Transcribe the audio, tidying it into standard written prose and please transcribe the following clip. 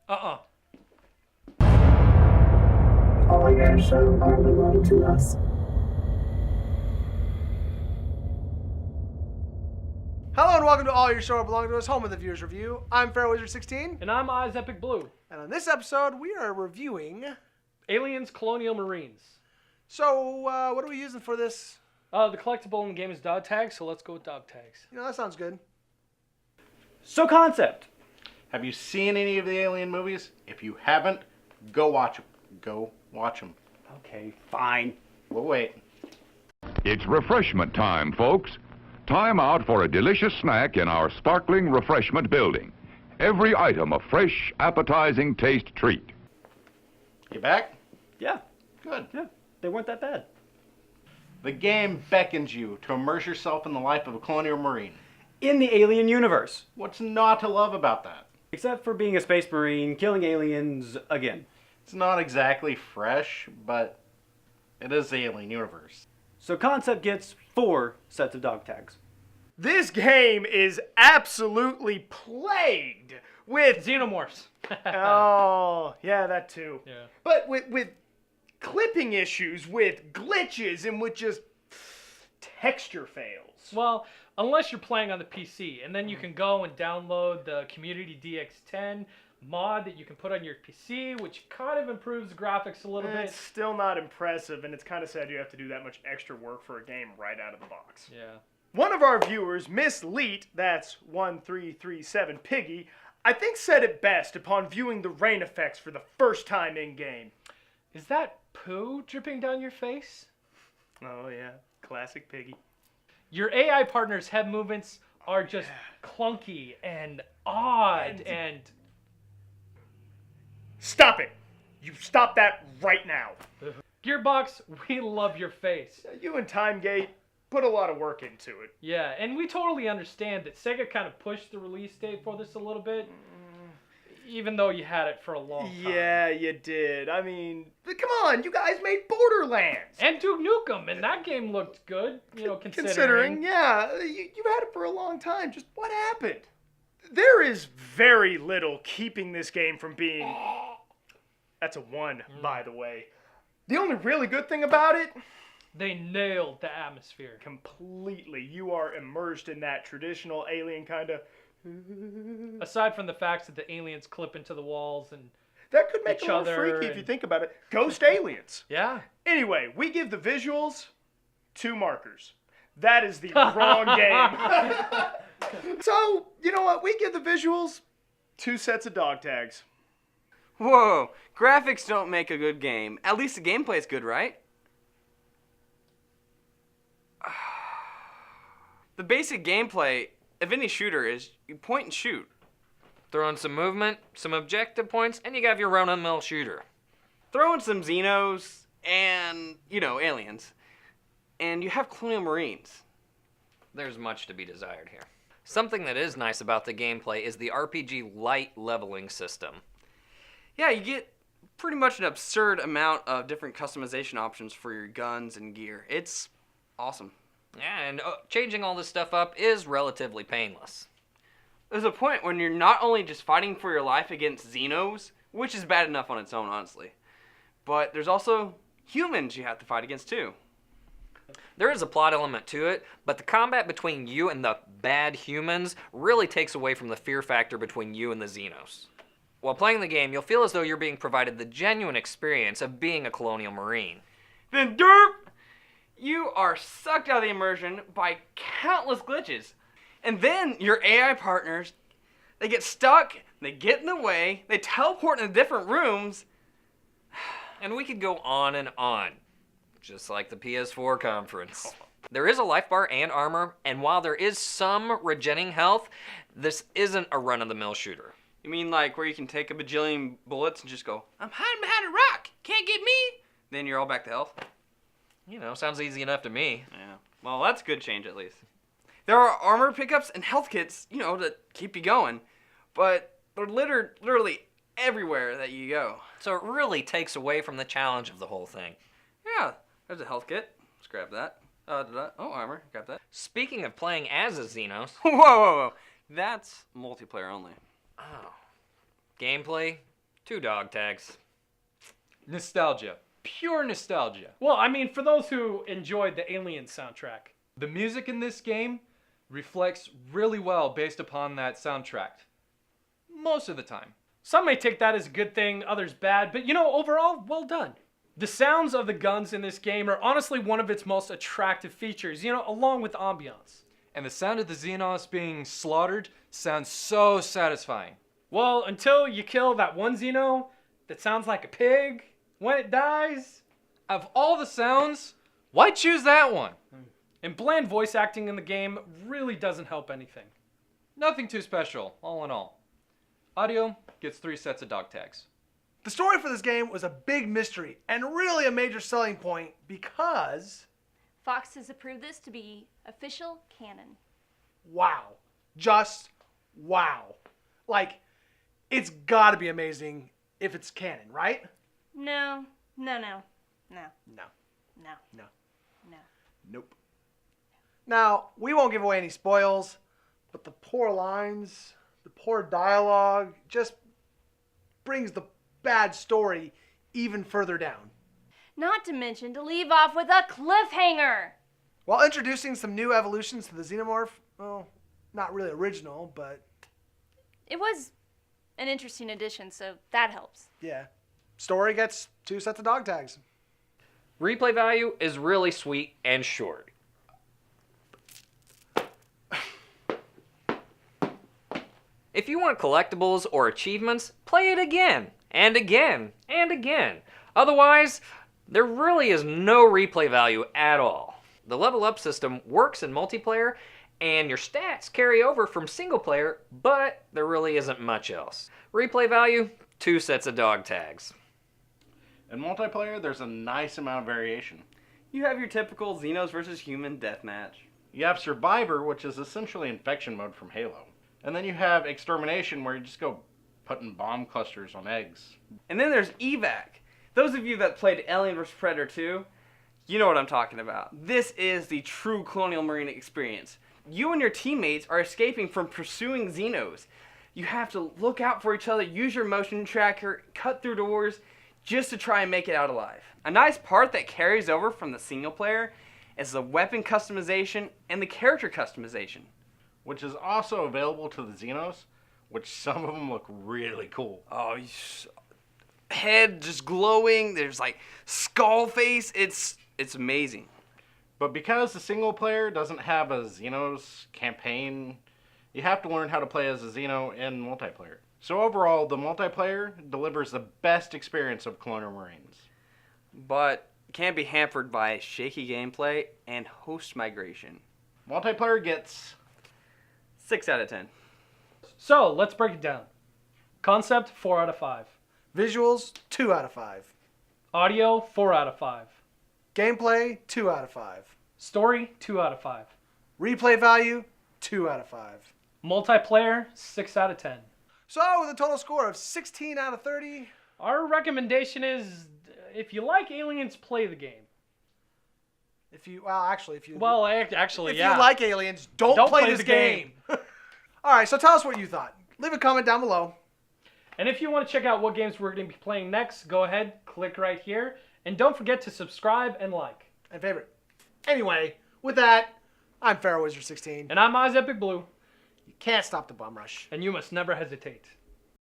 Uh-uh. All your show are belong to us. Hello and welcome to All Your Show Belong to Us, home of the Viewers Review. I'm FairWizard16, And I'm Oz Epic Blue. and on this episode we are reviewing... Aliens Clonial Marines. So, what are we using for this? The collectible in the game is dog tags, so let's go with dog tags. You know, that sounds good. So concept. Have you seen any of the Alien movies? If you haven't, go watch them. Go watch them. Okay, fine. We'll wait. It's refreshment time, folks. Time out for a delicious snack in our sparkling refreshment building. Every item a fresh, appetizing taste treat. You back? Yeah, Good. they weren't that bad. The game beckons you to immerse yourself in the life of a colonial marine. In the alien universe. What's not to love about that? Except for being a space marine, killing aliens again. It's not exactly fresh, but it is the Alien universe. So concept gets 4 sets of dog tags. This game is absolutely plagued with... Xenomorphs. Oh, yeah, that too. Yeah. But with clipping issues, with glitches, and with just texture fails. Well, unless you're playing on the PC, and then you can go and download the Community DX10 mod that you can put on your PC, which kind of improves graphics a little bit. It's still not impressive, and it's kind of sad you have to do that much extra work for a game right out of the box. Yeah. One of our viewers, Miss Leet, that's 1337 Piggy, I think said it best upon viewing the rain effects for the first time in-game. Is that poo dripping down your face? Oh yeah, classic Piggy. Your AI partner's head movements are just clunky and odd and... Stop it! You stop that right now! Gearbox, we love your face. You and Timegate put a lot of work into it. Yeah, and we totally understand that Sega kind of pushed the release date for this a little bit, even though you had it for a long time. Yeah, you did. I mean, come on, you guys made Borderlands! And Duke Nukem, and that game looked good, you know, Considering, yeah, you had it for a long time. Just what happened? There is very little keeping this game from being... That's a 1, by the way. The only really good thing about it... They nailed the atmosphere. Completely. You are immersed in that traditional alien kind of... Aside from the fact that the aliens clip into the walls and... That could make it each a little other freaky if and- you think about it. Ghost aliens. Yeah. Anyway, we give the visuals 2 markers. That is the wrong game. So, you know what? We give the visuals 2 sets of dog tags. Whoa, graphics don't make a good game. At least the gameplay's good, right? The basic gameplay of any shooter is you point and shoot. Throw in some movement, some objective points, and you got your run-of-the-mill shooter. Throw in some Xenos and, aliens. And you have Colonial Marines. There's much to be desired here. Something that is nice about the gameplay is the RPG light leveling system. Yeah, you get pretty much an absurd amount of different customization options for your guns and gear. It's awesome. Yeah, and changing all this stuff up is relatively painless. There's a point when you're not only just fighting for your life against Xenos, which is bad enough on its own, honestly, but there's also humans you have to fight against too. There is a plot element to it, but the combat between you and the bad humans really takes away from the fear factor between you and the Xenos. While playing the game, you'll feel as though you're being provided the genuine experience of being a Colonial Marine. Then derp! You are sucked out of the immersion by countless glitches. And then your AI partners, they get stuck, they get in the way, they teleport into different rooms. And we could go on and on, just like the PS4 conference. There is a life bar and armor, and while there is some regenning health, this isn't a run-of-the-mill shooter. You mean like where you can take a bajillion bullets and just go, I'm hiding behind a rock, can't get me? Then you're all back to health? Sounds easy enough to me. Yeah, well that's a good change at least. There are armor pickups and health kits, to keep you going, but they're literally everywhere that you go. So it really takes away from the challenge of the whole thing. Yeah, there's a health kit. Let's grab that. Oh, armor. Grab that. Speaking of playing as a Xenos... Whoa. That's multiplayer only. Oh. Gameplay? 2 dog tags. Nostalgia. Pure nostalgia. Well, I mean, for those who enjoyed the Aliens soundtrack. The music in this game reflects really well based upon that soundtrack. Most of the time. Some may take that as a good thing, others bad, but overall, well done. The sounds of the guns in this game are honestly one of its most attractive features, along with the ambiance. And the sound of the Xenos being slaughtered sounds so satisfying. Well, until you kill that one Xeno that sounds like a pig when it dies. Of all the sounds, why choose that one? And bland voice acting in the game really doesn't help anything. Nothing too special, all in all. Audio gets 3 sets of dog tags. The story for this game was a big mystery and really a major selling point because... Fox has approved this to be official canon. Wow. Just wow. Like, it's gotta be amazing if it's canon, right? No. No. Nope. Now, we won't give away any spoils, but the poor lines, the poor dialogue just brings the bad story even further down. Not to mention to leave off with a cliffhanger. While introducing some new evolutions to the Xenomorph, well, not really original, but It was an interesting addition, so that helps. yeah. Story gets 2 sets of dog tags. Replay value is really sweet and short. If you want collectibles or achievements, play it again, and again, and again. Otherwise, there really is no replay value at all. The level up system works in multiplayer, and your stats carry over from single player, but there really isn't much else. Replay value, 2 sets of dog tags. In multiplayer, there's a nice amount of variation. You have your typical Xenos versus human deathmatch. You have Survivor, which is essentially infection mode from Halo. And then you have Extermination, where you just go putting bomb clusters on eggs. And then there's Evac. Those of you that played Alien vs. Predator 2, you know what I'm talking about. This is the true Colonial Marine experience. You and your teammates are escaping from pursuing Xenos. You have to look out for each other, use your motion tracker, cut through doors, just to try and make it out alive. A nice part that carries over from the single player is the weapon customization and the character customization. Which is also available to the Xenos, which some of them look really cool. Oh, head just glowing. There's like skull face. It's amazing. But because the single player doesn't have a Xenos campaign, you have to learn how to play as a Xeno in multiplayer. So overall, the multiplayer delivers the best experience of Colonial Marines. But can be hampered by shaky gameplay and host migration. Multiplayer gets 6 out of 10. So, let's break it down. Concept, 4 out of 5. Visuals, 2 out of 5. Audio, 4 out of 5. Gameplay, 2 out of 5. Story, 2 out of 5. Replay value, 2 out of 5. Multiplayer, 6 out of 10. So, with a total score of 16 out of 30, Our recommendation is, if you like Aliens, play the game. if you If you like Aliens, don't play this game. All right, so tell us what you thought. Leave a comment down below. And if you want to check out what games we're going to be playing next, go ahead, click right here. And don't forget to subscribe and like. And favorite. Anyway, with that, I'm Pharaoh Wizard 16. And I'm Oz Epic Blue. You can't stop the bum rush. And you must never hesitate.